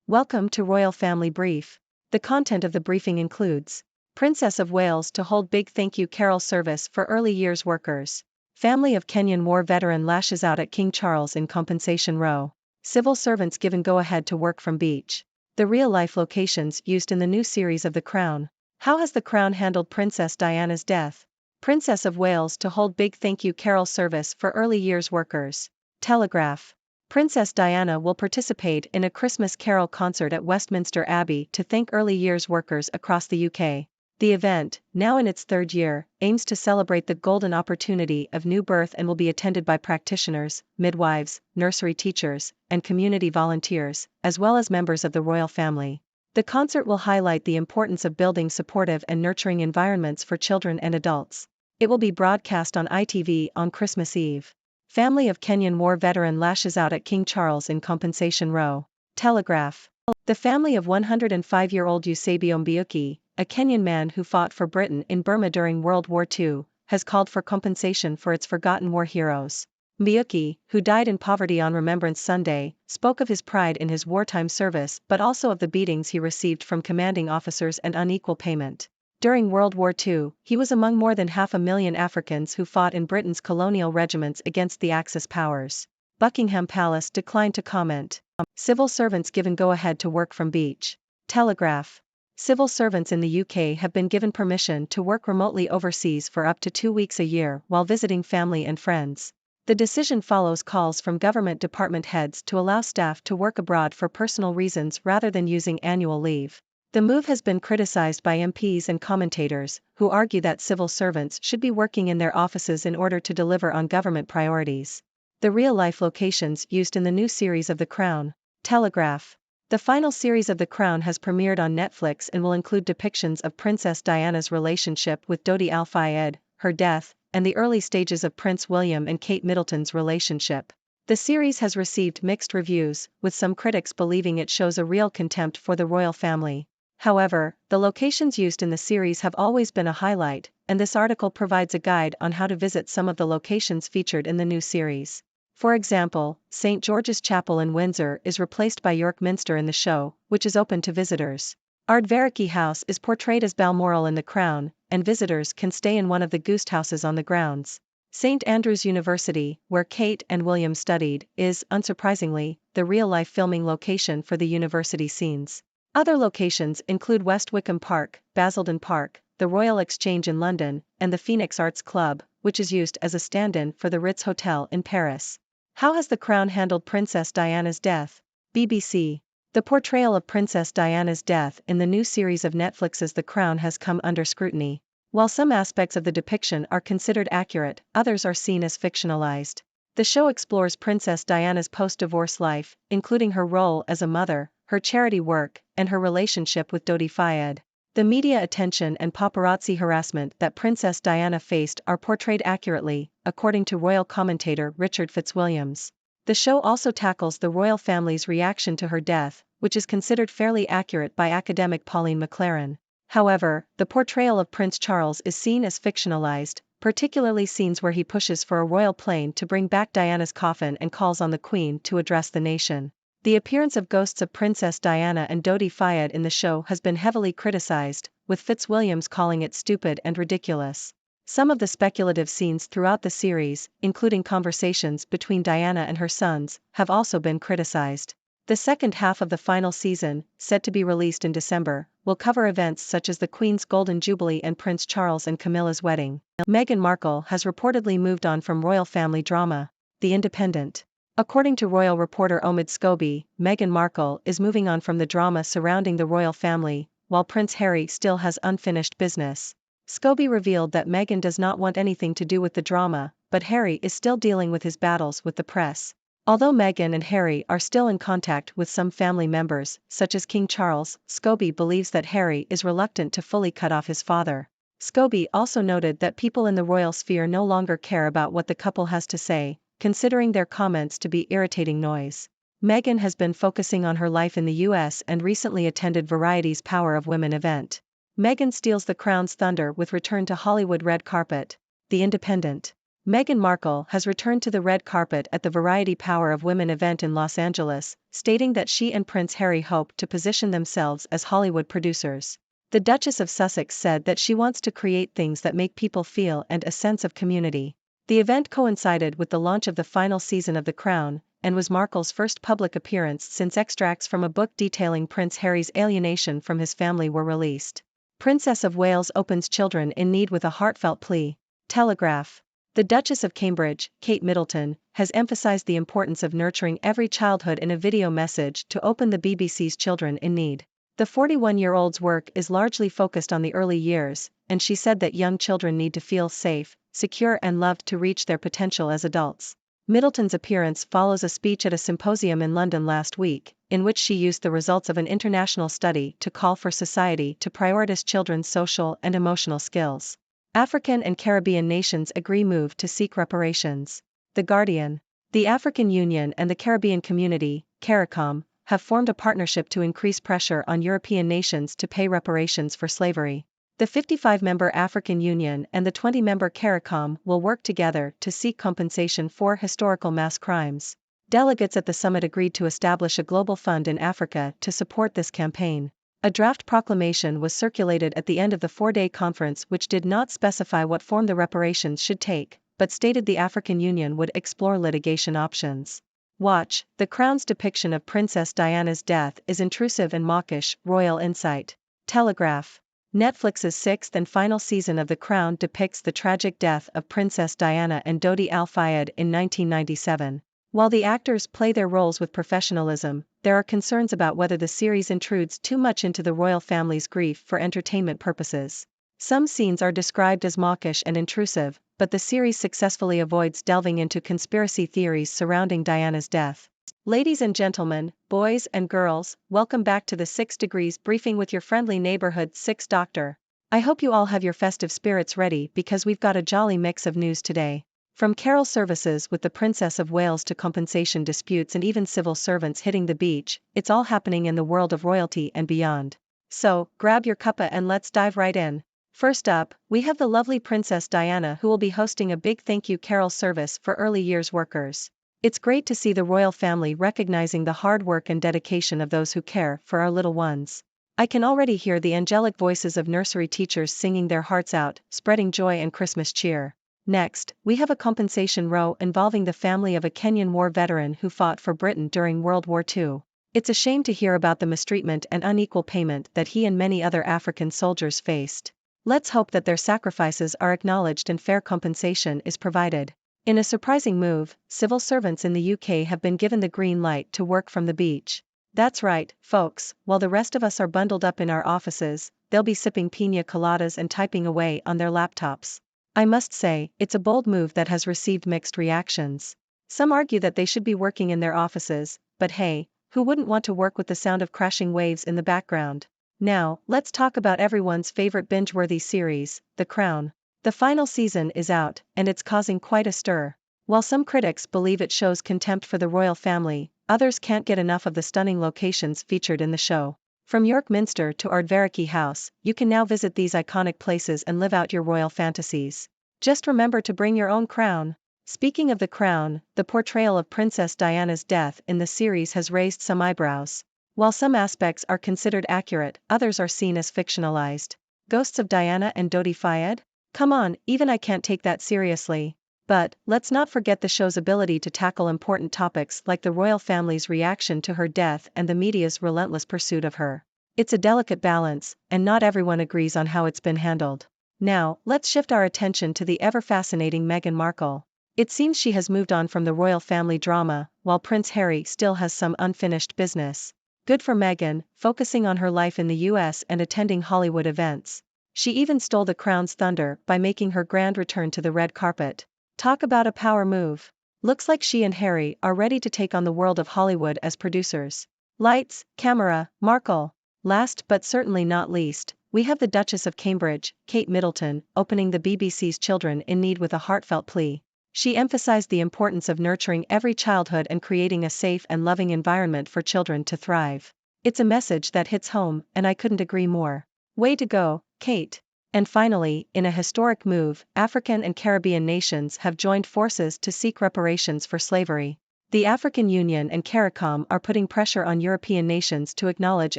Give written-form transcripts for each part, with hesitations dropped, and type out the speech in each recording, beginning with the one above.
Welcome to Royal Family Brief. The content of the briefing includes Princess of Wales to hold big thank you carol service for early years workers. Family of Kenyan war veteran lashes out at King Charles in compensation row. Civil servants given go-ahead to work from beach. The real-life locations used in the new series of The Crown. How has The Crown handled Princess Diana's death? Princess of Wales to hold big thank you carol service for early years workers. Telegraph. Princess Diana will participate in a Christmas carol concert at Westminster Abbey to thank early years workers across the UK. The event, now in its third year, aims to celebrate the golden opportunity of new birth and will be attended by practitioners, midwives, nursery teachers, and community volunteers, as well as members of the royal family. The concert will highlight the importance of building supportive and nurturing environments for children and adults. It will be broadcast on ITV on Christmas Eve. Family of Kenyan war veteran lashes out at King Charles in compensation row. Telegraph. The family of 105-year-old Eusebio Mbiuki, a Kenyan man who fought for Britain in Burma during World War II, has called for compensation for its forgotten war heroes. Mbiuki, who died in poverty on Remembrance Sunday, spoke of his pride in his wartime service but also of the beatings he received from commanding officers and unequal payment. During World War II, he was among more than 500,000 Africans who fought in Britain's colonial regiments against the Axis powers. Buckingham Palace declined to comment. Civil servants given go-ahead to work from beach. Telegraph. Civil servants in the UK have been given permission to work remotely overseas for up to 2 weeks a year while visiting family and friends. The decision follows calls from government department heads to allow staff to work abroad for personal reasons rather than using annual leave. The move has been criticized by MPs and commentators, who argue that civil servants should be working in their offices in order to deliver on government priorities. The real-life locations used in the new series of The Crown. Telegraph. The final series of The Crown has premiered on Netflix and will include depictions of Princess Diana's relationship with Dodi Al-Fayed, her death, and the early stages of Prince William and Kate Middleton's relationship. The series has received mixed reviews, with some critics believing it shows a real contempt for the royal family. However, the locations used in the series have always been a highlight, and this article provides a guide on how to visit some of the locations featured in the new series. For example, St. George's Chapel in Windsor is replaced by York Minster in the show, which is open to visitors. Ardvariki House is portrayed as Balmoral in The Crown, and visitors can stay in one of the Ghost houses on the grounds. St. Andrews University, where Kate and William studied, is, unsurprisingly, the real-life filming location for the university scenes. Other locations include West Wickham Park, Basildon Park, the Royal Exchange in London, and the Phoenix Arts Club, which is used as a stand-in for the Ritz Hotel in Paris. How has The Crown handled Princess Diana's death? BBC. The portrayal of Princess Diana's death in the new series of Netflix's The Crown has come under scrutiny. While some aspects of the depiction are considered accurate, others are seen as fictionalized. The show explores Princess Diana's post-divorce life, including her role as a mother, her charity work, and her relationship with Dodi Fayed. The media attention and paparazzi harassment that Princess Diana faced are portrayed accurately, according to royal commentator Richard Fitzwilliams. The show also tackles the royal family's reaction to her death, which is considered fairly accurate by academic Pauline McLaren. However, the portrayal of Prince Charles is seen as fictionalized, particularly scenes where he pushes for a royal plane to bring back Diana's coffin and calls on the Queen to address the nation. The appearance of ghosts of Princess Diana and Dodi Fayed in the show has been heavily criticized, with Fitzwilliams calling it stupid and ridiculous. Some of the speculative scenes throughout the series, including conversations between Diana and her sons, have also been criticized. The second half of the final season, set to be released in December, will cover events such as the Queen's Golden Jubilee and Prince Charles and Camilla's wedding. Meghan Markle has reportedly moved on from royal family drama. The Independent. According to royal reporter Omid Scobie, Meghan Markle is moving on from the drama surrounding the royal family, while Prince Harry still has unfinished business. Scobie revealed that Meghan does not want anything to do with the drama, but Harry is still dealing with his battles with the press. Although Meghan and Harry are still in contact with some family members, such as King Charles, Scobie believes that Harry is reluctant to fully cut off his father. Scobie also noted that people in the royal sphere no longer care about what the couple has to say, considering their comments to be irritating noise. Meghan has been focusing on her life in the US and recently attended Variety's Power of Women event. Meghan steals the Crown's thunder with return to Hollywood red carpet. The Independent. Meghan Markle has returned to the red carpet at the Variety Power of Women event in Los Angeles, stating that she and Prince Harry hope to position themselves as Hollywood producers. The Duchess of Sussex said that she wants to create things that make people feel and a sense of community. The event coincided with the launch of the final season of The Crown, and was Markle's first public appearance since extracts from a book detailing Prince Harry's alienation from his family were released. Princess of Wales opens children in need with a heartfelt plea. Telegraph. The Duchess of Cambridge, Kate Middleton, has emphasized the importance of nurturing every childhood in a video message to open the BBC's Children in Need. The 41-year-old's work is largely focused on the early years, and she said that young children need to feel safe, secure and loved to reach their potential as adults. Middleton's appearance follows a speech at a symposium in London last week, in which she used the results of an international study to call for society to prioritize children's social and emotional skills. African and Caribbean nations agree move to seek reparations. The Guardian. The African Union and the Caribbean Community, CARICOM, have formed a partnership to increase pressure on European nations to pay reparations for slavery. The 55-member African Union and the 20-member CARICOM will work together to seek compensation for historical mass crimes. Delegates at the summit agreed to establish a global fund in Africa to support this campaign. A draft proclamation was circulated at the end of the four-day conference which did not specify what form the reparations should take, but stated the African Union would explore litigation options. Watch, The Crown's depiction of Princess Diana's death is intrusive and mawkish, royal insight. Telegraph. Netflix's sixth and final season of The Crown depicts the tragic death of Princess Diana and Dodi Al Fayed in 1997. While the actors play their roles with professionalism, there are concerns about whether the series intrudes too much into the royal family's grief for entertainment purposes. Some scenes are described as mawkish and intrusive, but the series successfully avoids delving into conspiracy theories surrounding Diana's death. Ladies and gentlemen, boys and girls, welcome back to the 6 Degrees Briefing with your friendly neighborhood 6 Doctor. I hope you all have your festive spirits ready because we've got a jolly mix of news today. From carol services with the Princess of Wales to compensation disputes and even civil servants hitting the beach, it's all happening in the world of royalty and beyond. So, grab your cuppa and let's dive right in. First up, we have the lovely Princess Diana who will be hosting a big thank you carol service for early years workers. It's great to see the royal family recognizing the hard work and dedication of those who care for our little ones. I can already hear the angelic voices of nursery teachers singing their hearts out, spreading joy and Christmas cheer. Next, we have a compensation row involving the family of a Kenyan war veteran who fought for Britain during World War II. It's a shame to hear about the mistreatment and unequal payment that he and many other African soldiers faced. Let's hope that their sacrifices are acknowledged and fair compensation is provided. In a surprising move, civil servants in the UK have been given the green light to work from the beach. That's right, folks, while the rest of us are bundled up in our offices, they'll be sipping piña coladas and typing away on their laptops. I must say, it's a bold move that has received mixed reactions. Some argue that they should be working in their offices, but hey, who wouldn't want to work with the sound of crashing waves in the background? Now, let's talk about everyone's favorite binge-worthy series, The Crown. The final season is out, and it's causing quite a stir. While some critics believe it shows contempt for the royal family, others can't get enough of the stunning locations featured in the show. From York Minster to Ardvariki House, you can now visit these iconic places and live out your royal fantasies. Just remember to bring your own crown. Speaking of the crown, the portrayal of Princess Diana's death in the series has raised some eyebrows. While some aspects are considered accurate, others are seen as fictionalized. Ghosts of Diana and Dodi Fayed? Come on, even I can't take that seriously. But, let's not forget the show's ability to tackle important topics like the royal family's reaction to her death and the media's relentless pursuit of her. It's a delicate balance, and not everyone agrees on how it's been handled. Now, let's shift our attention to the ever-fascinating Meghan Markle. It seems she has moved on from the royal family drama, while Prince Harry still has some unfinished business. Good for Meghan, focusing on her life in the US and attending Hollywood events. She even stole the crown's thunder by making her grand return to the red carpet. Talk about a power move. Looks like she and Harry are ready to take on the world of Hollywood as producers. Lights, camera, Markle. Last but certainly not least, we have the Duchess of Cambridge, Kate Middleton, opening the BBC's Children in Need with a heartfelt plea. She emphasized the importance of nurturing every childhood and creating a safe and loving environment for children to thrive. It's a message that hits home, and I couldn't agree more. Way to go, Kate. And finally, in a historic move, African and Caribbean nations have joined forces to seek reparations for slavery. The African Union and CARICOM are putting pressure on European nations to acknowledge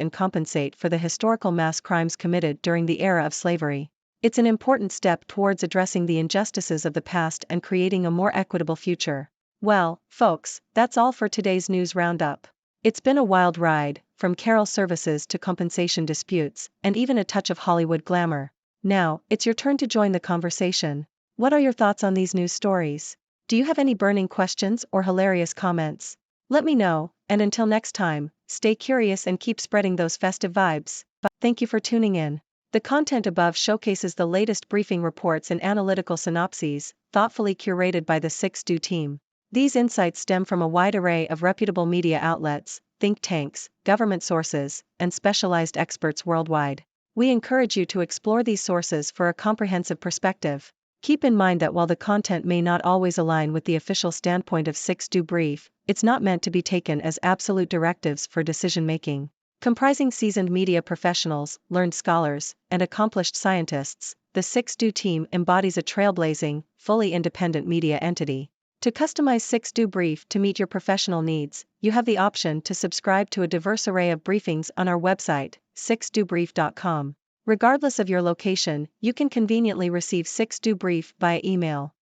and compensate for the historical mass crimes committed during the era of slavery. It's an important step towards addressing the injustices of the past and creating a more equitable future. Well, folks, that's all for today's news roundup. It's been a wild ride, from carol services to compensation disputes, and even a touch of Hollywood glamour. Now, it's your turn to join the conversation. What are your thoughts on these news stories? Do you have any burning questions or hilarious comments? Let me know, and until next time, stay curious and keep spreading those festive vibes. Thank you for tuning in. The content above showcases the latest briefing reports and analytical synopses, thoughtfully curated by the 6Do team. These insights stem from a wide array of reputable media outlets, think tanks, government sources, and specialized experts worldwide. We encourage you to explore these sources for a comprehensive perspective. Keep in mind that while the content may not always align with the official standpoint of 6Do Brief, it's not meant to be taken as absolute directives for decision-making. Comprising seasoned media professionals, learned scholars, and accomplished scientists, the 6Do team embodies a trailblazing, fully independent media entity. To customize 6Do Brief to meet your professional needs, you have the option to subscribe to a diverse array of briefings on our website, 6dobrief.com. Regardless of your location, you can conveniently receive 6Do Brief via email.